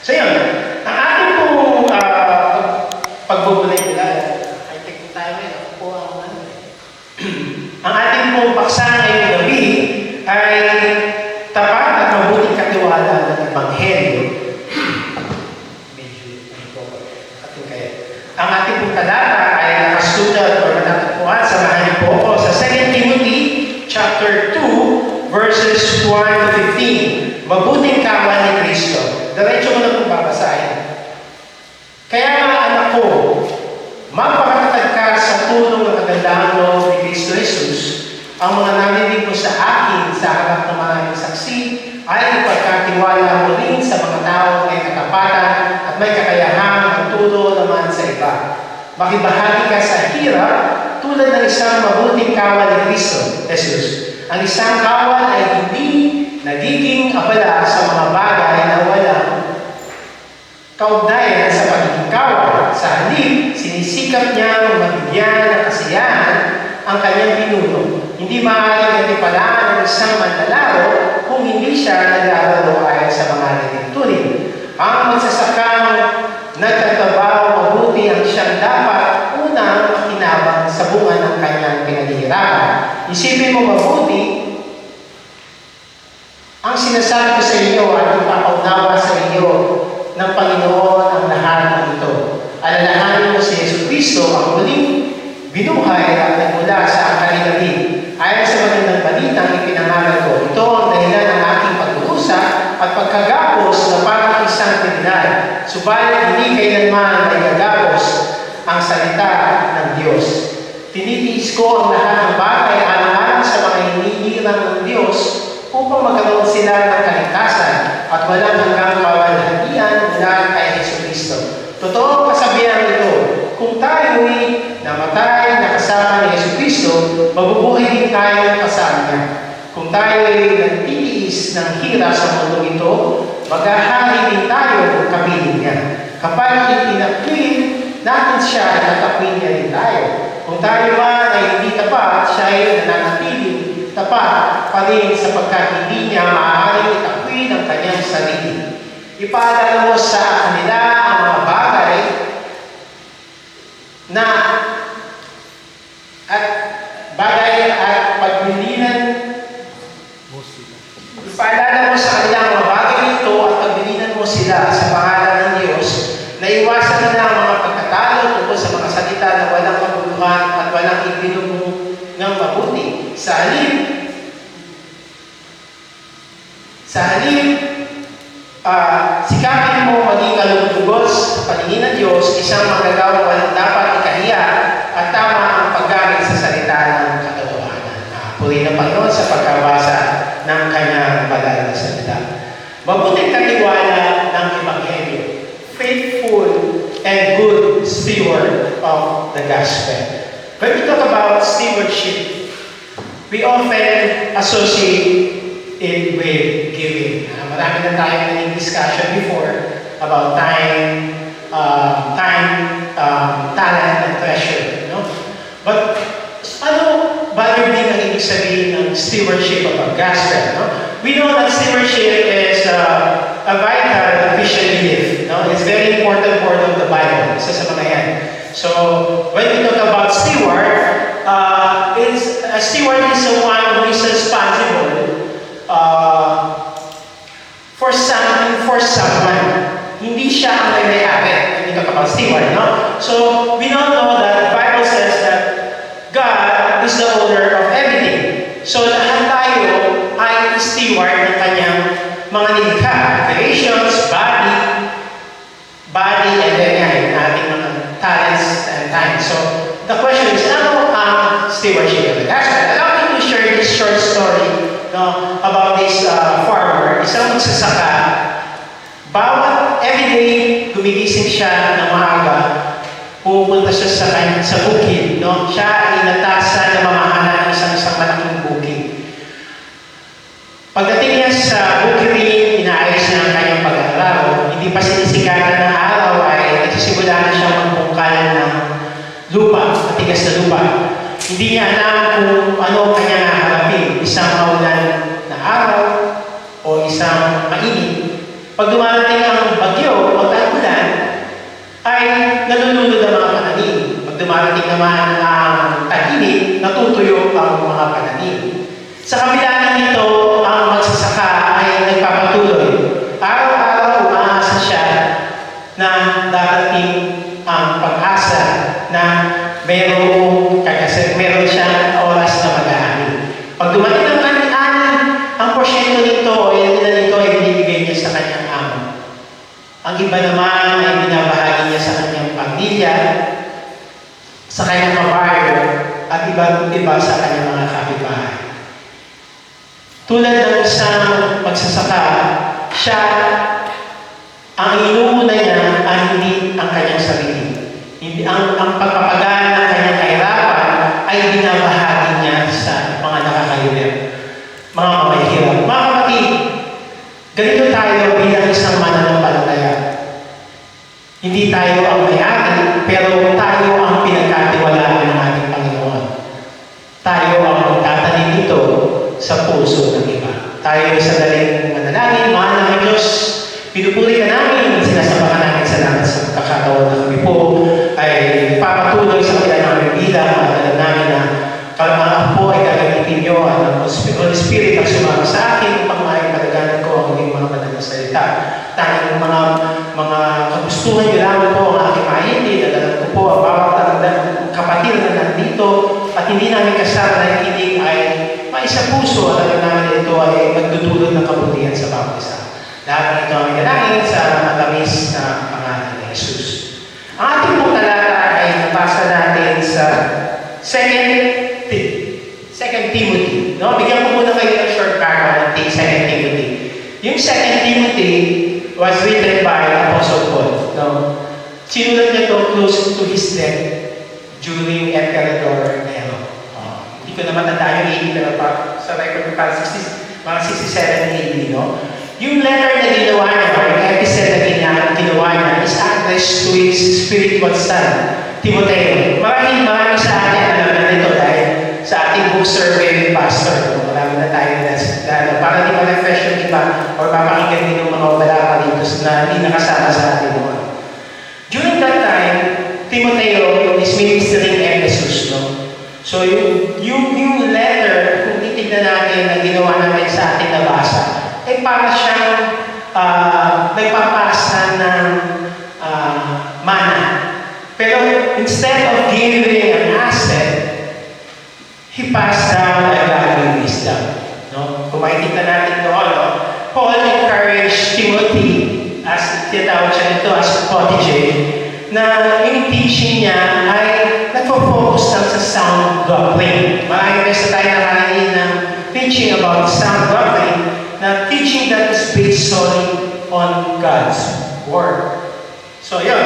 So yun, ang ating pong pagbubulay-bulay, ay take tayo ngayon, ako po ang ang ating pong paksa ngayong gabi ay tapat at mabuting katiwala ng Ebanghelyo. Ang ating pong talata ay nakasulat o natatagpuan, samahan niyo po ako sa 2 Timothy chapter 2, verses 1 to 15. Mabuting kawan ni Kristo. Diretso mo na pong babasahin. Kaya nga anak ko, magpakatatag ka sa tulong ng kagandahang loob ni Kristo Jesus. Ang mga narinig mo sa akin sa harap ng maraming saksi ay ipagkatiwala mo rin sa mga taong may katapatan at may kakayahang magturo naman sa iba. Makibahagi ka sa hirap tulad ng isang mabuting kawan ni Kristo Jesus. Ang isang kawan ay hindi nagiging abala sa mga bagay na walang kaugnayan sa pagiging kawan. Sa halip, sinisikap niyang mabigyan ng kasiyahan ang kanyang pinuno. Hindi maaaring natipalaan ng isang manlalaro kung hindi siya naglalaro ayon sa mga nagtituloy. Ang magsasakang nagtatrabaho mabuti ang siyang dapat unang makinabang sa bunga ng kanyang pinaghihirapan. Isipin mo mabuti ang sinasabi ko sa iyo at ipapaunawa sa iyo ng Panginoon ang lahat ng ito. Alalahanin mo si Yesu Cristo ang muling binuhay at nagmula sa kalinatin. Ayon sa magandang balitang ipinangaral ko, ito ang dahilan ng aking pag-uusa at pagkagapos na parang isang kriminal. Subalit hindi kailanman ay gagapos ang salita ng Diyos. Tinitiis ko ang lahat ng bagay alang-alang sa mga hinihirang ng Diyos upang magkaroon sila ng kaligtasan at walang hanggang kawalhatian mula kay Yesu Cristo. Totoo ang kasabihan ito, kung tayo'y namatay na kasama ni Yesu Cristo, mabubuhay din tayo kasama niya. Kung tayo'y nagtitiis ng hirap sa mundo ito, maghahari din tayo kapiling niya. Kapag itinakwil natin siya, natakwil niya din tayo. Kung tayo man ay hindi tapat, siya ay nananatiling tapat pa rin sapagkat hindi niya maaaring itakwil ang kanyang sarili. Ipaalala mo sa kanila ang mga bagay na at pagbilinan. Ipaalala mo sa kanila ang mga bagay nito at pagbilinan mo sila sa pangalan ng Diyos na iwasan nila ang mga pagkatalo tungkol sa mga salita na walang kabuluhan at walang ibinubong ng mabuti. Sa halip, sikapin mo maging kalugod sa paningin ng Diyos, isang magagawang walang dapat ikahiya at tama ang paggamit sa salita ng katotohanan. Puri ng Panginoon sa pagkabasa ng kanyang banal na salita. Mabuting katiwala ng Ebanghelyo, faithful and good steward of the gospel. When we talk about stewardship, we often associate it with giving. Marami na tayo naging discussion before about time, talent, and treasure. No? But ano ba yung ang ibig sabihin ng stewardship of a gospel? No? We know that stewardship is a vital Christian belief. No? It's very important part of the Bible. Isa sa mga yan. So, when we talk about steward, a steward is someone who is responsible for something, for someone. Hindi siya ang may-ari. Hindi ka kapag steward, no? So, we all know that the Bible says that God is the owner of everything. So, lahat tayo ay steward ng kanyang mga nilikha. Creations, body, and then yan, ating mga talents and time. So, the question is, ano ang stewardship of the gospel? Allow me to share this short story about this farmer, isang magsasaka. Bawat everyday, gumigising siya ng maaga, pupunta siya sa bukid. No? Siya ay inatasan na mamahalan ng isang malaking bukid. Pagdating niya sa bukid, inaayos niya ang kanyang pag-aaral. Hindi pa sinisikatan ng araw ay nagsisimula na siya magbungkalan ng lupa, matigas na lupa. Hindi niya alam kung ano kanya haharapin, isang maulan na araw o isang mainit. Pag dumarating ang bagyo, naman ang tag-init, natutuyo ang mga pananim. Sa kabila ng ito, ang magsasaka ay nagpapatuloy. Araw-araw umaasa siya na darating ang pag-asa na meron siyang oras na mag-aani. Pag dumating ang ani-ani, ang porsyento nito o ilan nito ay binibigay niya sa kanyang amo. Ang iba naman ay binabahagi niya sa kanyang pamilya, sa kanyang kabaryo, at iba sa kanyang mga kapitbahay. Tulad ng isang magsasaka, siya, ang inuuna niya ay hindi ang kanyang sarili. Hindi ang pagpapagaan ng kanyang kahirapan ay binabahagi niya sa mga nakakahirap, mga mamahirap. Mga kapatid, ganito tayo bilang isang mananampalataya. Hindi tayo ang may-ari, pero tayo ang pinagkatiwalaan ng ating Panginoon. Tayo ang magtatanim nito sa puso ng iba. Tayo ay sadaling manalangin, mahal ng Diyos. Pinupuri ka namin, sinasabakan namin salamat sa pagkakataon na kami po ay papatuloy sa kailangan bilang at alam namin na kalamahan po ay gagamitin nyo at ang Holy Spirit ang sumama sa akin upang maipalaganan ko ang mga banal na salita. Tanging mga kagustuhan nyo lamang po ang aking mahindi at alam ko po ang bawat kapatid na nandito at hindi namin kasama na hindi ay maisa puso at alam namin ito ay magdudulot ng kabutihan sa bawat isa. Lahat ng ito ang inalangin sa matamis na pangalan ni Jesus. Ang ating pong talata ay nabasa natin sa 2 Timothy. No? Bigyan ko muna kayo ng short background ng 2 Timothy. Yung 2 Timothy was written by Apostle Paul. No? Sinulat niya ito close to his death during Emperor Nero. Hindi ko na matanda yung 80, pero sa record ko parang mga 67 AD. No? Yung letter na ginawa niya, or yung episode na ginawa niya, is addressed to his spiritual son, Timoteo. Maraming sa atin alam na nito dahil sa ating book survey pastor. Marami na tayo na para di ma-refresh yung iba or mapakinggan din yung mga wala pa dito na hindi nakasama sa atin noon. During that time, Timoteo is ministering Ephesus. No? So yung letter, kung titignan natin na ginawa natin sa ating nabasa, ay para siyang nagpapasa ng mana. Pero instead of giving an asset, he passed down a godly wisdom. No? Kung makikita natin doon, no? Paul encouraged Timothy, as tinatawag siya nito as protege, na yung teaching niya ay nagpo-focus lang sa sound doctrine. Maraming beses tayo nakarinig ng teaching about sound doctrine, na teaching that is based solely on God's Word. So, yun.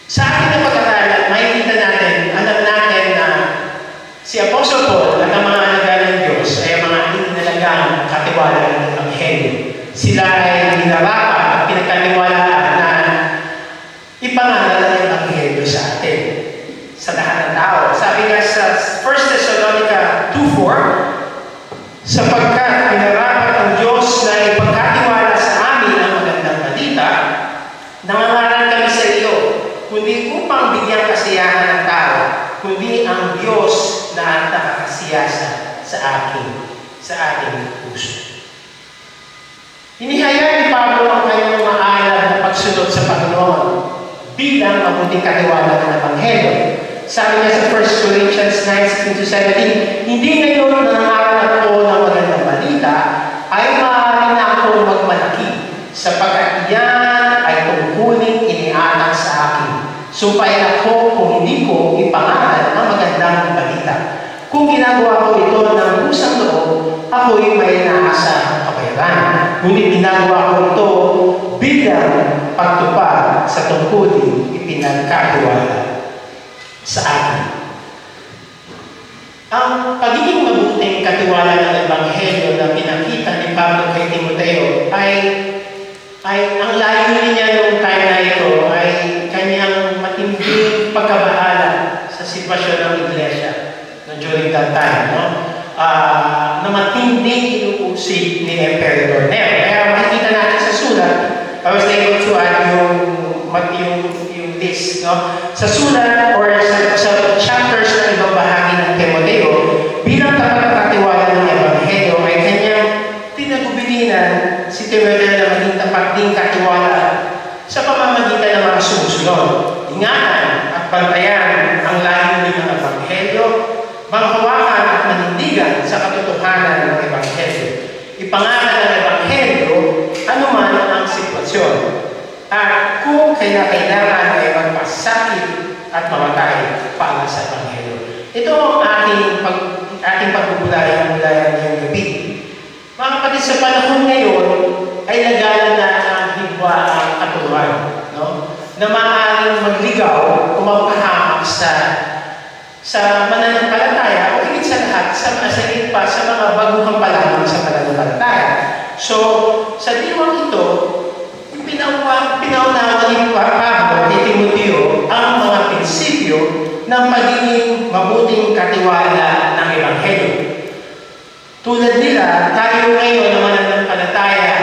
Sa ating na pag-aralan, makikita natin, alam natin na si Apostle Paul at ang mga alaga ng Diyos ay mga inalagang katiwala ng Ebanghelyo. Sila ay hinarapan at pinagkatiwalaan na ipangaral ang Ebanghelyo sa atin, sa lahat ng tao. Sabi nga sa 1 Thessalonica 2:4, sapagkat pinarapat ng Diyos na ipagkatiwala sa amin ang magandang balita, nangangaral kami sa iyo, kundi upang bigyan kasiyahan ng tao, kundi ang Diyos na nakakasiyasa sa ating puso. Hinihayag ni Pablo ang kanyang maalab na pagsunod sa Panginoon bilang mabuting katiwala ng Ebanghelyo. Sabi niya sa 1 Corinthians 9:16-17, hindi ngayon nangangaral ako ng magandang balita, ay maaari na ako magmalaki, sapagkat iyan ay tungkuling inianak sa akin. Sumpain ako kung hindi ko ipangaral ang magandang balita. Kung ginagawa ko ito ng usang loob, ako'y may naasahang kabayaran. Ngunit ginagawa ko ito bilang pagtupad sa tungkulin ipinagkatiwala sa akin. Ang pagiging mabuting katiwala ng Ebanghelyo na pinakita ni Pablo kay Timoteo ay ang layunin niya noong time na ito ay kanyang matinding pagkabahala sa sitwasyon ng iglesia during that time. No? Na matinding inuusig ni Emperor Nero. Kaya makikita natin sa sulat, I was able to add yung list. No? Sa sulat or maging tapat ding katiwala sa pamamagitan ng mga sumusunod. Ingatan at bantayan ang layunin ng Ebanghelyo, manghawakan at manindigan sa katotohanan ng Ebanghelyo. Ipangalan ng Ebanghelyo anuman ang sitwasyon. At kung kailangan ay magpasakit at mamatay para sa Ebanghelyo. Ito ang ating pagbubulayan ngayong gabi. Mga kapatid, sa panahon ngayon ay nagana na ang hibwa ang katuruan, no? Na maaaring magligaw o magpahamak sa mananampalataya o higit sa lahat, sa masagit pa sa mga baguhang palamang sa mananampalataya. So, sa diwang ito, pinaunawa ni Pablo kay Timoteo ang mga prinsipyo ng pagiging mabuting katiwala ng Ebanghelyo. Tulad nila, tayo ngayon na mananampalataya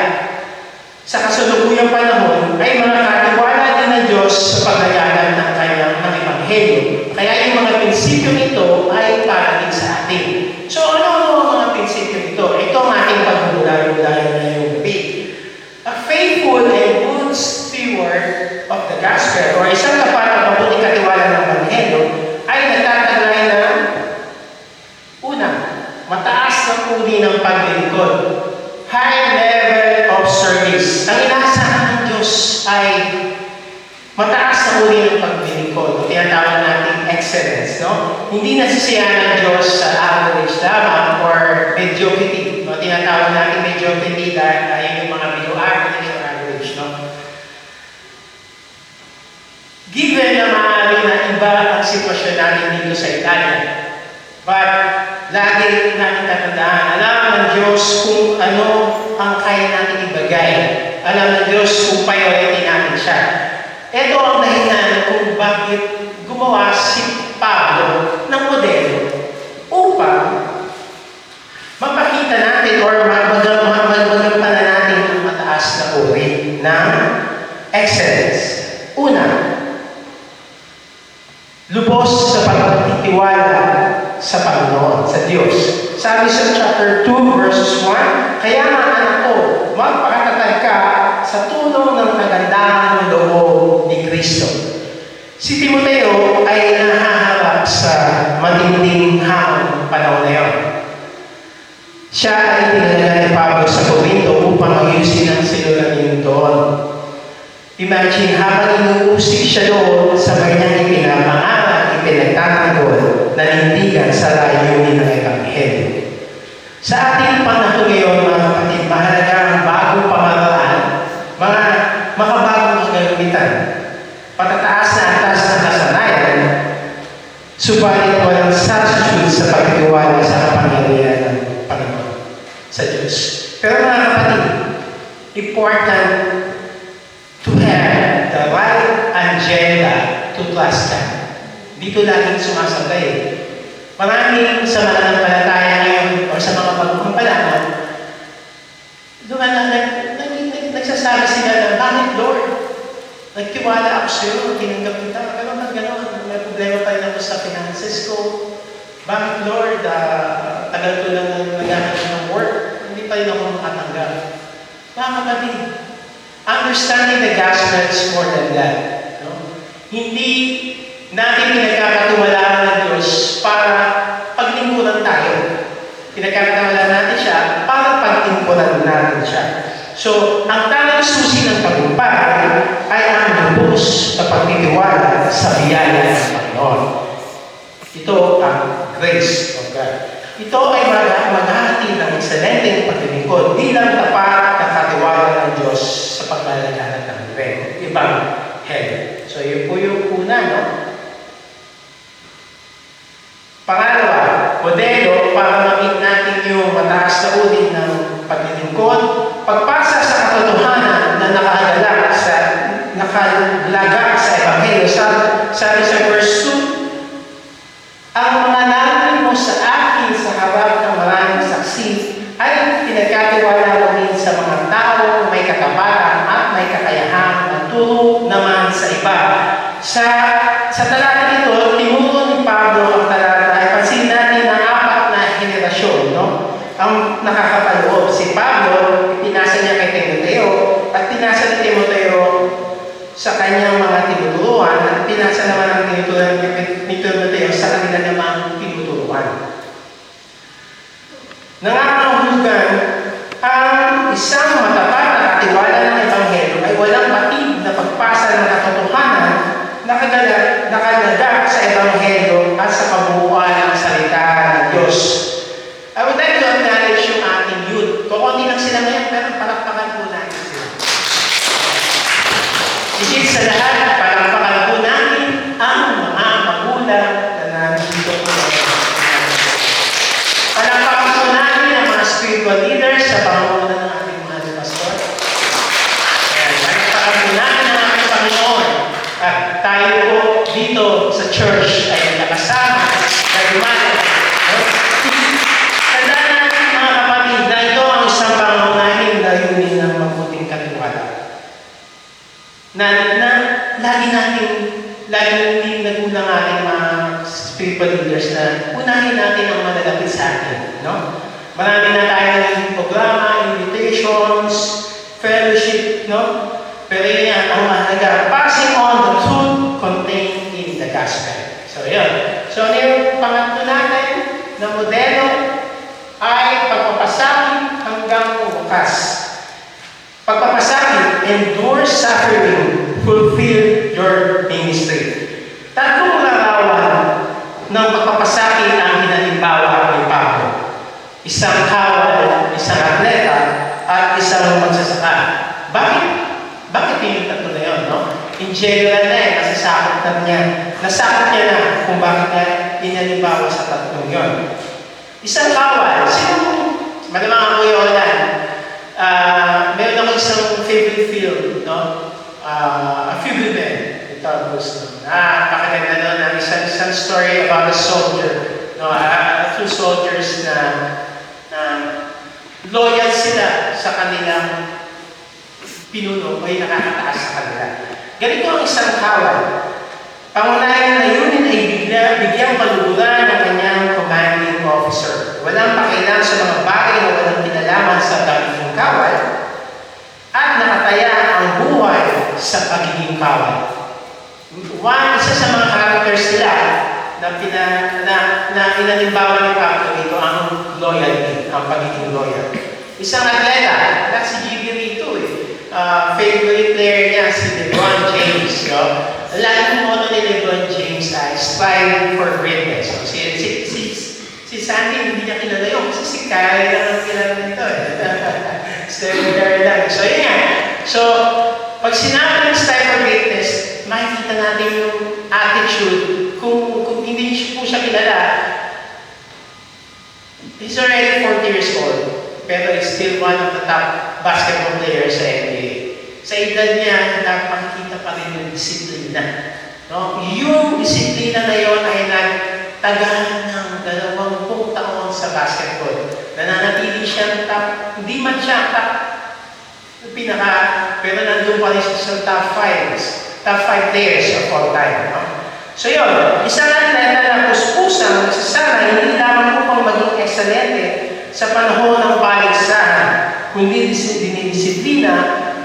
sa kasalukuyang panahon ay mga katiwala din ng Diyos sa paglayanan ng kanyang Ebanghelyo. Kaya yung mga prinsipyo ito ay para din sa atin. So ano ang mga prinsipyo ito? Ito ang ating pagbubulayan ngayong gabi. A faithful and good steward of the gospel o isang tapat at mabuting katiwala ng Ebanghelyo ay nagtataglay ng una, mataas na uri ng paglilingkod. High level of service. Ang inaasahan ng Diyos ay mataas na uri ng paglilingkod. Tinatawag natin excellence. No? Hindi nasisiyahan ng Diyos sa average lamang or mediocrity. No? Tinatawag natin mediocrity dahil yung mga below average or average. No? Given na maaari na iba ang sitwasyon natin dito sa Italia, but lagi natin tatandaan, alam ng Diyos kung ano ang kaya natin ibagay. Alam ng Diyos kung priority natin siya. Ito ang dahilan kung bakit gumawa si Pablo ng modelo upang mapakita natin or magampanan natin ang mataas na uri ng excellence. Una, lubos sa pagtitiwala sa Panginoon, sa Diyos. Sabi sa chapter 2, verses 1, kaya nga anak ko, magpakatatag ka sa tulong ng kagandahan ng loob ni Kristo. Si Timoteo ay nahaharap sa matinding hamon ng panahon na yun. Siya ay pinadala ni Pablo sa Corinto upang ayusin ang sinulan doon. Imagine, habang inuusig siya doon sa kanyang ipinapangaral, ipinagtatanggol, nanindigan sa layunin ng Ebanghelyo. Sa ating panahon ngayon, mga kapatid, mahalaga ang bagong pamamaraan, mga makabagong kagamitan, patataas na atas ng kasanayan, subalit walang substitute sa pagtiwala sa kapangyarihan ng Panginoon, sa Diyos. Pero mga kapatid, important to have the right agenda to trust God. Dito laging sumasabay. Maraming sa mananampalataya ngayon o sa mga bagong palangan, nagsasabi sila na, bakit Lord? Nagtiwala ako sa iyo, tinanggap kita, gano'n. May problema pa rin ako sa finances ko. Bakit Lord? Tagal ko lang naghanap ng work, hindi pa rin ako makatanggap. Mga kapatid, understanding the gospel is more than that. No? Hindi natin pinagkakatiwalaan ng Diyos para paglingkuran tayo. Pinagkakatiwalaan natin siya para paglingkuran natin siya. So, ang tanging susi ng tagumpay ay ang lubos na pagtitiwala sa biyaya ng Panginoon. Ito ang grace of God. Ito ay maghahatid ng ekselenteng paglilingkod bilang tapat na katiwala ng Diyos sa paglalaganan ng ibang heaven. So, yun po yung una, no? Pangalawa, modelo para ma-meet natin yung mataas na uri ng paglilingkod, pagpasa sa katotohanan na nakahalaga sa Ebanghelyo. Sabi sa verse 2, ang mga narinig mo sa akin sa harap ng maraming saksi ay pinagkatiwala mo din sa mga tao na may katapatan at may kakayahan magturo naman sa iba. Sa talata nito, tinuro ni Pablo ang talata ay pansin natin ang 4 na henerasyon, no? Ang nakakapaloob. Si Pablo, pinasa niya kay Timoteo, sa kanyang mga tinuturuan at pinasa naman ang tinuturuan ni Timoteo sa kanila namang tinuturuan. Nangangahulugan ang isang matapat na katiwala ng Ebanghelyo ay walang patid na pagpasa ng katotohanan na nakalaga sa Ebanghelyo at sa kabuuan ng salita ng Diyos. I would like to acknowledge yung ating youth. Kukunti lang sila ngayon, pero palakpakan po natin sila. Higit sa lahat, palakpakan po natin ang mga magulang na nandito po. Palakpakan po natin ang mga spiritual leaders sa pangunguna ng ating mga pastor. Palakpakan po natin ang ating Panginoon. At tayo po dito sa church ay nakasama na dumala. Tandaan natin mga kapatid na ito ang isang pangunahing layunin ng mabuting katiwala. Na lagi nagulang ating mga spiritual leaders na unahin natin ang malalapit sa atin. No? Marami na tayong programa, invitations, fellowship, no? Pero yan ang mahalaga. Passing on the truth contained in the gospel. So, yun. So, ano yung pangatlo natin na modelo ay pagpapasakit hanggang wakas. Pagpapasakit, endure suffering, fulfill your ministry. Tatlong larawan ng pagpapasakit ang hinalimbawa ni Pablo. Isang kawal, isang atleta, at isang magsasaka. Bakit yung tatlo na yun, no? In general na nasasakot na niya. Nasakot niya na kung bakit niya hinalimbawa sa tatlong yun. Isang kawal, malamang ako yun meron ako isang favorite film, no? A Few Good Men. Ito, gusto. Pakaganda nun ang isang story about a soldier. No? Two soldiers na loyal sila sa kanilang pinuno o ay nakakataas sa kanila. Ganito ang isang kawal. Pangunahing layunin ay bigyang kaluguran ng kanyang commanding officer. Walang pakialam sa mga bagay na walang kinalaman sa daging kawal at nakataya ang buhay sa pagiging kawal. Isa sa mga characters nila na inalimbawa ni Pablo dito ang loyalty, ang pagiging loyal. Isang atleta, si GB rito favorite player niya si LeBron James. No? Laging moto ni LeBron James ay strive for greatness. So, si Sandy hindi niya kilala yun kasi si Kyle lang ang kilala nito. Stephen Curry lang. So, yun nga. So, pag sinabi ng strive for greatness, makikita natin yung attitude. Kung hindi po siya kilala, he's already 40 years old, pero is still one of the top basketball players sa NBA. Sa edad niya, makikita pa rin yung disiplina. No? Yung disiplina na yun ay nagtagal ng 20 taon sa basketball. Nananatili siya top, hindi man siya top pero nandun pa rin siya sa top 5 players of all time. No? So yun, isang atleta na puspusang nagsasana, hindi lamang upang maging ekselente sa panahon ng paligsahan, kundi dinidisiplina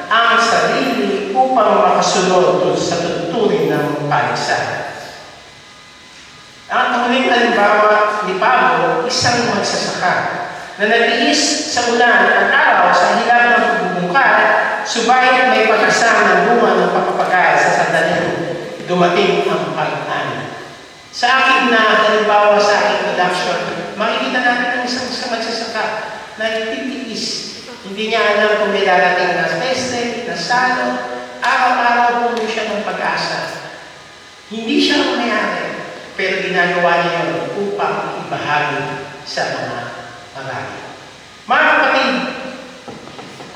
ang sarili upang makasunod sa tuturin ng paligsahan. Ang huling halimbawa ni Pablo, isang magsasaka na natiis sa ulan at araw sa hilab ng pagbubungkal, subalit may pag-asa ng bunga ng pagpapagay sa sandaling dumating ang pag-ani. Sa akin na halimbawa sa aking production, makikita natin ang isang magsasaka na nagtitiis. Hindi niya alam kung may darating na peste, na salo, araw-araw puno siya ng pag-asa. Hindi siya mayari, pero ginagawa niya yun upang ibahagi sa mga marami. Mga kapatid,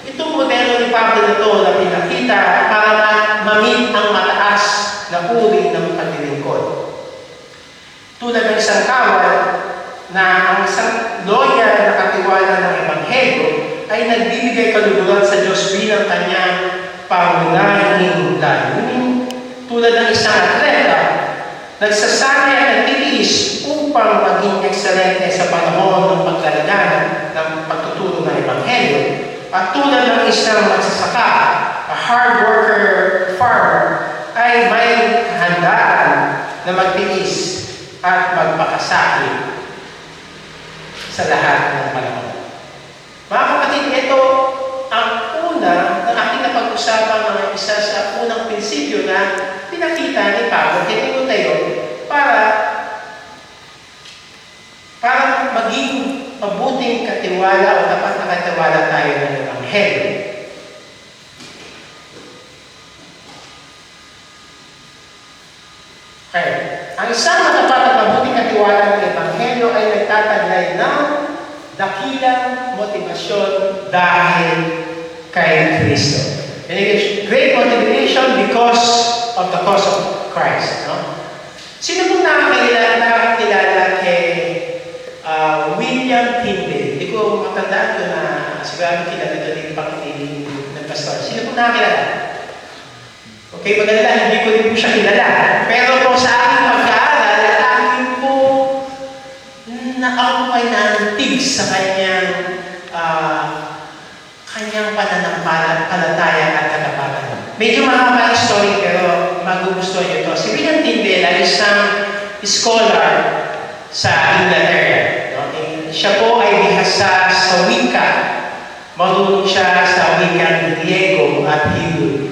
itong modelo ni Pablo na ito na pinakita para ma-meet ang mataas na uri ng paglilingkod. Tulad ng isang kawal na ang isang loyal na katiwala ng Ebanghelyo ay nagbibigay kaluguran sa Diyos bilang kanyang pangunahing layunin. Tulad ng isang atleta, nagsasanay at nagtitiis upang maging ekselente sa panahon ng paglalagyan ng pagtuturo ng Ebanghelyo. At tulad ng isang magsasaka, a hard worker farmer napakasakit sa lahat ng panahon. Mga kapatid, ito ang una na ating napag-usapan mga isa sa unang prinsipyo na pinakita ni Pablo kay Timoteo para maging mabuting katiwala o dapat nakatiwala tayo ng Ebanghelyo. Okay. Ang isang matapat at mabuting katiwala ng Ebanghelyo ay nagtataglay ng dakilang motibasyon dahil kay Kristo. Great motivation because of the cause of Christ. No? Sino pong nakakilala kay William Tyndale? Hindi ko matandaan ko na sigurado kilala ito din pang ng pastor. Sino pong nakakilala? Okay, maganda, hindi ko rin po siya kilala. Pero po sa aking pagkaaral, aking po na ako ay naantig sa kanyang pananampalataya at katapangan. Medyo mahaba yung story pero magugustuhan nyo ito. Si William Tyndale ay isang scholar sa Inglaterra. No? Siya po ay bihasa sa wika. Marunong siya sa wikang Griego at Hebrew.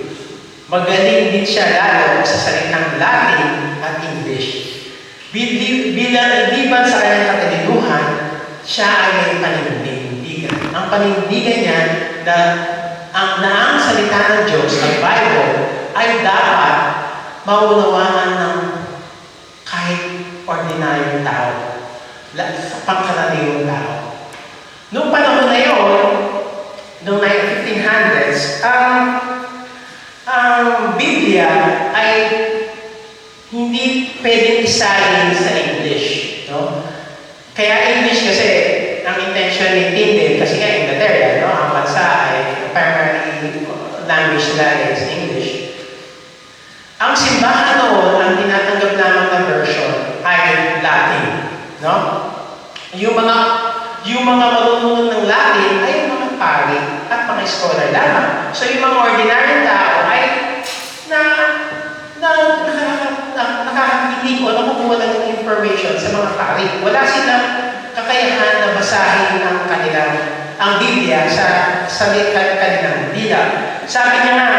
Magaling din siya lalo sa salitang Latin at English. Bilang sa kanyang katalinuhan, siya ay may panindigan. Ang panindigan niya na ang salita ng Diyos, ang Bible, ay dapat maunawaan ng kahit ordinaryong tao, pangkaraniwang tao. Noong panahon na yun, noong 1500s, ang Biblia ay hindi pwedeng isalin sa English. No? Kaya English kasi, ang intention ni Tyndale, kasi nga Inglaterra, no? Ang bansa ay primary language nila is English. Ang simbahan noon, ang tinatanggap lamang na version ay Latin. No? Yung mga marunong ng Latin ay yung mga pari at mga scholar lamang. So yung mga ordinary tao ay nakakakinig o nakukuha ng information sa mga pari. Wala silang kakayahan na basahin ang Biblia sa kanilang dila. Sabi niya nga,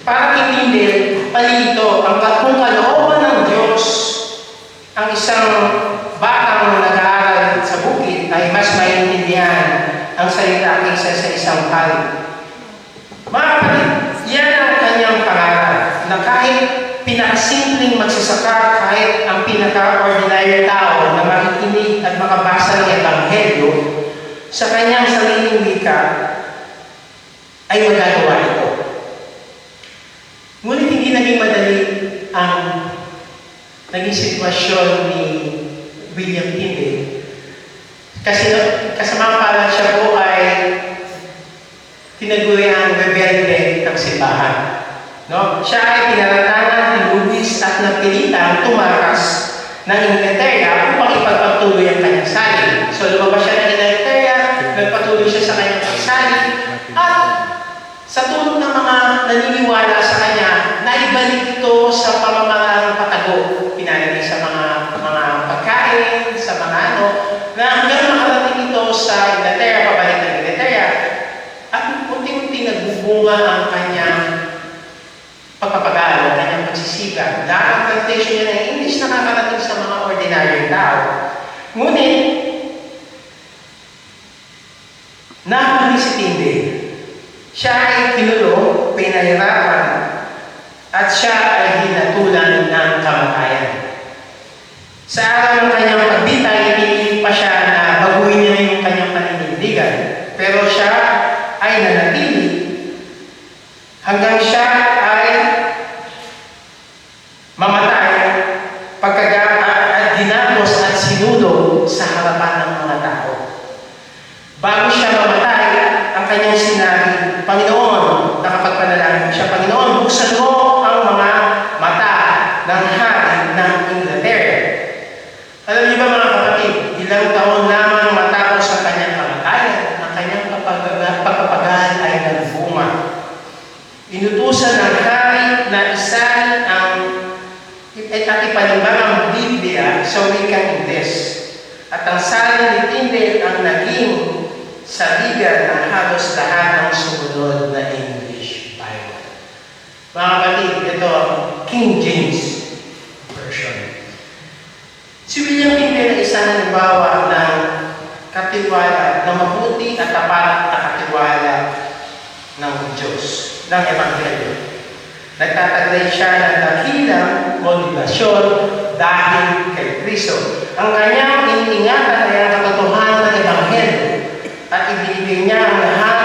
para kay Tyndale, palito, kung kalooban ng Diyos, ang isang batang nag-aaral sa bukid ay mas maintindihan ang salita kaysa sa isang pari. Mga kapatid, yan ang kanyang pangarap, na kahit pinakasimpleng magsasaka, kahit ang pinaka-ordinary tao na makikinig at makabasa ng Ebanghelyo sa kanyang sariling wika ay magagawa ito. Ngunit hindi naging madali ang naging sitwasyon ni William Tyndale. Kasi kasama pala siya po ay tinaguri ang rebelde ng simbahan. No? Siya ay pinaratangan, tinulis at napilitang tumakas ng Inglaterra upang ipagpatuloy ang kanyang salin. So lumabas siya ng Inglaterra, nagpatuloy siya sa kanyang pagsalin, at sa tulong ng mga naniniwala sa kanya, naibalik ito sa pamamarang patago. Pinalagay sa mga pagkain, sa mga na hanggang makarating ito sa Inglaterra, pabalik ng Inglaterra, at unti-unti nagbubunga ang kanyang pagpapagalo, kanyang pagsisikap. Dahil ang translation niya ng English nakakarating sa mga ordinary tao. Ngunit, nahuli si Tyndale. Siya ay kinulo, pinahirapan, at siya ay hinatulan ng kamatayan. Sa araw ng kanyang pagbitay, iniinit pa siya na baguhin niya yung kanyang paninindigan. Pero siya ay nanatili hanggang siya ay mamatay at dinapos at sinulog sa harapan ng mga tao. Bago siya mamatay, ang kanyang sinabi, Panginoon, nakapagpanalangin siya, Panginoon, buksan mo ang mga mata ng hari ng Inglaterra. Alam niyo ba mga kapatid, ilang taon lamang matapos ang kanyang kamatayan, ang kanyang pagpapagal ay nagbunga. Inutusan ng hari na isalin ang ipalimbang ang Biblia Biblia sa wikang Ingles. At ang salin ni Tyndale ang naging saligan ng halos lahat ng sumunod na English Bible. Mga kapatid, ito ang King James Version. Si William Tyndale ay isang halimbawa ng katiwala, ng mabuti at tapat na katiwala ng Diyos, ng Ebanghelyo. Nagtataglay siya ng dakilang motivasyon dahil kay Kristo. Ang kanyang iniingatan ay ang katotohanan ng Ebanghelyo at ibinigay niya ang lahat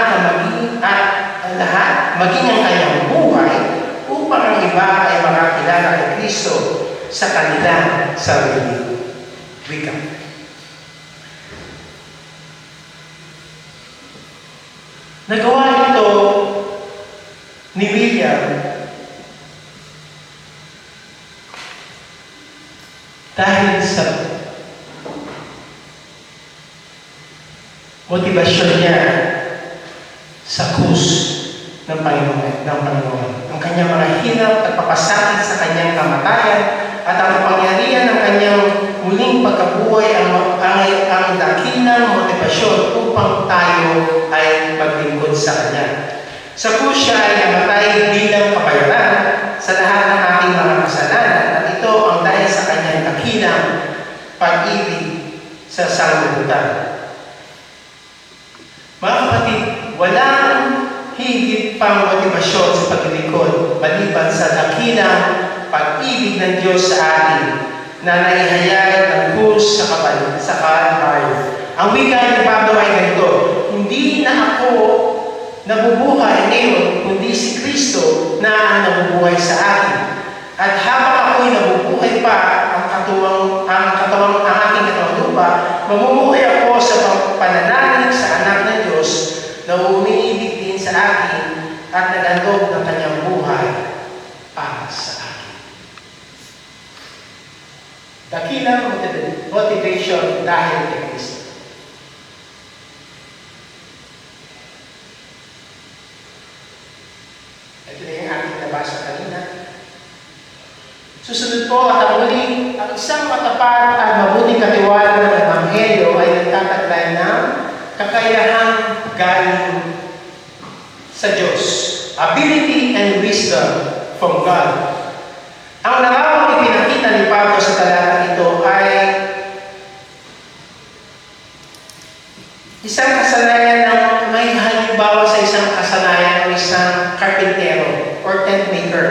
maging ang kanyang buhay upang ang iba ay makakilala kay Kristo sa kanilang sarili. Wika. Nagawa ito ni William dahil sa motivasyon niya sa krus ng Panginoon. Ang kanyang mga hirap at papasakit sa kanyang kamatayan at ang kapangyarihan ng kanyang muling pagkabuhay ang dakilang motibasyon upang tayo ay maglingkod sa Kanya. Sa krus siya ay namatay bilang kabayaran sa lahat ng ating mga kasalanan at ito ang dahil sa kanyang dakilang pag-ibig sa sanglibutan. Mga kapatid, walang higit pang motibasyon sa paglilingkod maliban sa dakilang pag-ibig ng Diyos sa atin na naihayag ng krus sa Kalbaryo. Ang wika ni Pablo ay ganito, hindi na ako nabubuhay ngayon, kundi si Kristo na ang nabubuhay sa akin. At habang ako'y nabubuhay pa ang aking katawang lupa, mamumuhay ako sa pananalig sa anak ng Diyos na umiibig din sa akin at nagandog ng kanyang buhay para sa akin. Dakilang motivation dahil kay Kristo. Ito na yung aking nabasa kanina. Susunod po at ang muli, ang isang matapat at mabuting katiwala ng Ebanghelyo ay nagtataglay ng kakayahang galing sa Diyos. Ability and wisdom from God. Ang larawang ipinakita ni Pablo sa talatang ito ay isang kasanayan ng may halimbawa sa isang kasanayan o isang karpintero or tent maker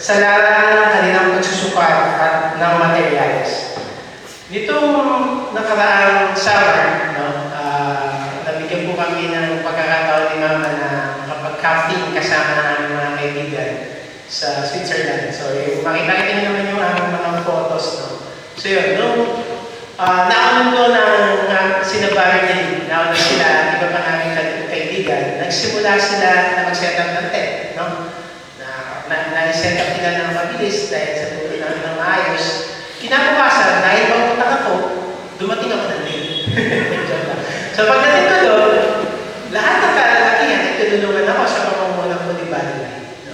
sa larangan ng kanilang pagsusukat at ng materials. Nitong nakaraang summer, nabigyan po kami ng pagkakataon ni Mama na makapag-camping kasama ng aming mga kaibigan sa Switzerland. So, makita niyo naman yung aming mga photos. No? So, yun. Naunod ko ng sinabahan niya, naunod sila, iba pa namin kaibigan, nagsimula sila na mag-set up ng tent. No? Na-set up nila ng mabilis dahil sa tuloy namin ng maayos. Kinabukasan, dahil pagpunta ako, dumating ako ng late. So pagdating ko doon, lahat ng kalalakihan ay tinulungan ako sa pamumulang ko ni Valerie. No?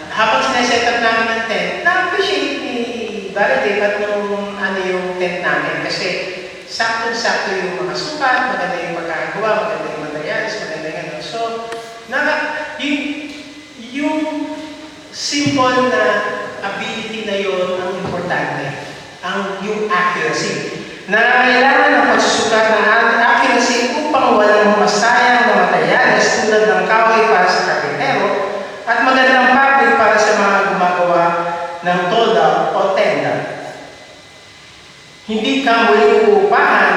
Habang sineset up namin ng tent, na-appreciate ni Valerie at nung yung tent namin kasi sakto-sakto yung mga sukat, maganda yung pagkakagawa, maganda yung materials, maganda yung ano. So, yung simple na ability na yun ang importante. Yung accuracy. Na kailangan ng pagsusukat ng accuracy upang walang masayang na materials tulad ng kahoy para sa karpintero at magandang fabric para sa mga gumagawa ng tolda o tenda. Hindi ka muling uupahan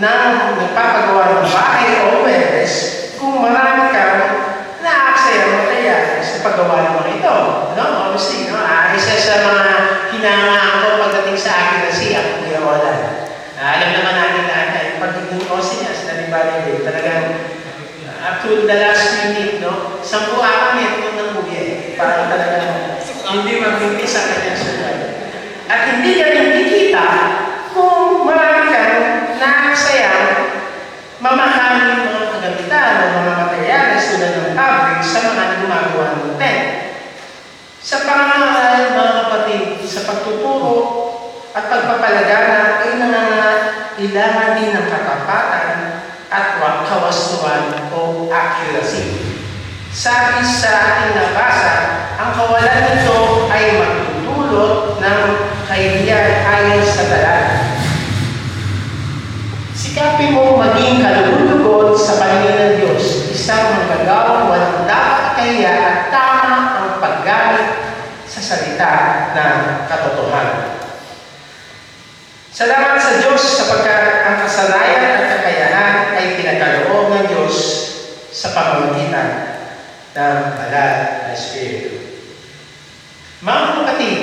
ng nagpapagawa ng bahay o weles kung marami kang na-aksaya materials sa paggawa ng mga ito. No? Obviously, no? Isa sa mga hinangaan ko pagdating sa accuracy ang Kuya Roland. Alam naman natin lahat na yung pagdating ko siya sa Valerie, talagang up to the last minute, no? 10 kami ito ng kuya. Para talagang hindi magbibig sa kanyang sulat. At hindi ka rin kikita kung marami kang nakasayang mamahalin mga kagamitan o mga materials tulad ng fabric sa mga gumagawa ng tent. Sa pangangaral, mga kapatid, sa pagtuturo at pagpapalagana ay nangangailangan din ng katapatan at kawastuhan o accuracy. Sabi sa ating nabasa, ang kawalan nito ay magdudulot ng kahihiyan ayon sa dalan. Sikapin mo maging kalugod-lugod sa paningin ng Diyos, isang manggagawang walang dapat kahiya at tama ang paggamit sa salita ng katotohanan. Salamat sa Diyos sapagkat ang kasanayan at kakayahan ay pinagkaloob ng Diyos sa pamamagitan ng Banal na Espiritu. Mga kapatid,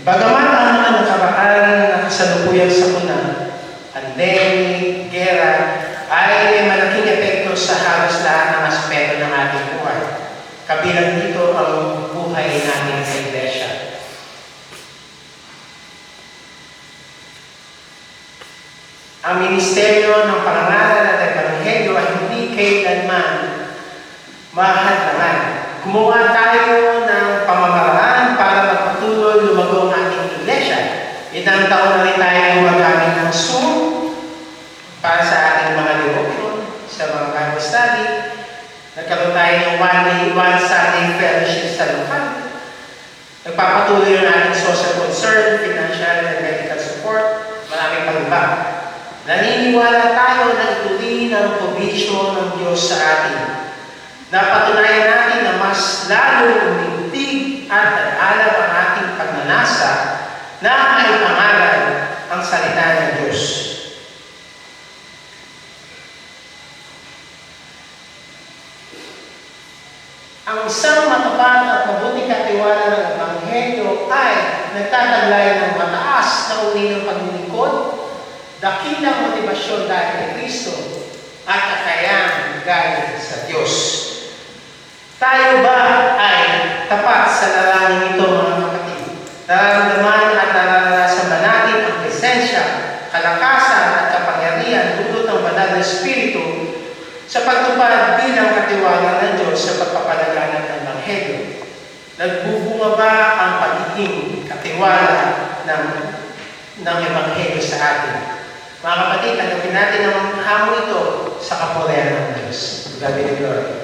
bagaman ang mga nakaraan na kasalukuyang sakuna, pandemic, gera, ay may malaking epekto sa halos lahat ng aspeto ng ating buhay. Kabilang dito ang buhay natin sa Iglesia. Ang ministeryo ng pangangaral at ebanghelyo ay hindi kailanman mahadlangan. Gumawa tayo ng pamamaraan para magpatuloy lumago ang ating iglesia. Ilang taon na rin tayo gumagamit ng Zoom para sa ating mga devotion, sa mga Bible study. Nagkaroon tayo ng one Sunday fellowship sa lokal. Nagpapatuloy ang ating social concern, financial and medical support, maraming pag-iba. Naniniwala tayo na ito din ang provision ng Diyos sa atin. Napatunayan natin na mas lalo umintig at alam ang ating pagnanasa na ay pangalan ang salita ng Diyos. Ang isang matapat at mabuting katiwala ng Ebanghelyo ay nagtataglay ng mataas na uri ng paglilingkod, dakilang motibasyon dahil kay Kristo at kakayang galing sa Diyos. Tayo ba ay tapat sa lalangin ito, mga kapatid? Nararamdaman at nararanasan ba natin ang presensya, kalakasan at kapangyarihan dulot ng Banal na Espiritu sa pagtupad bilang katiwala ng Diyos sa pagpapalagana ng Ebanghelyo? Nagbubunga ba ang pagiging katiwala ng Ebanghelyo sa atin? Mga kapatid, tanggapin natin ang hamon ito sa kapurihan ng Diyos. God be the glory.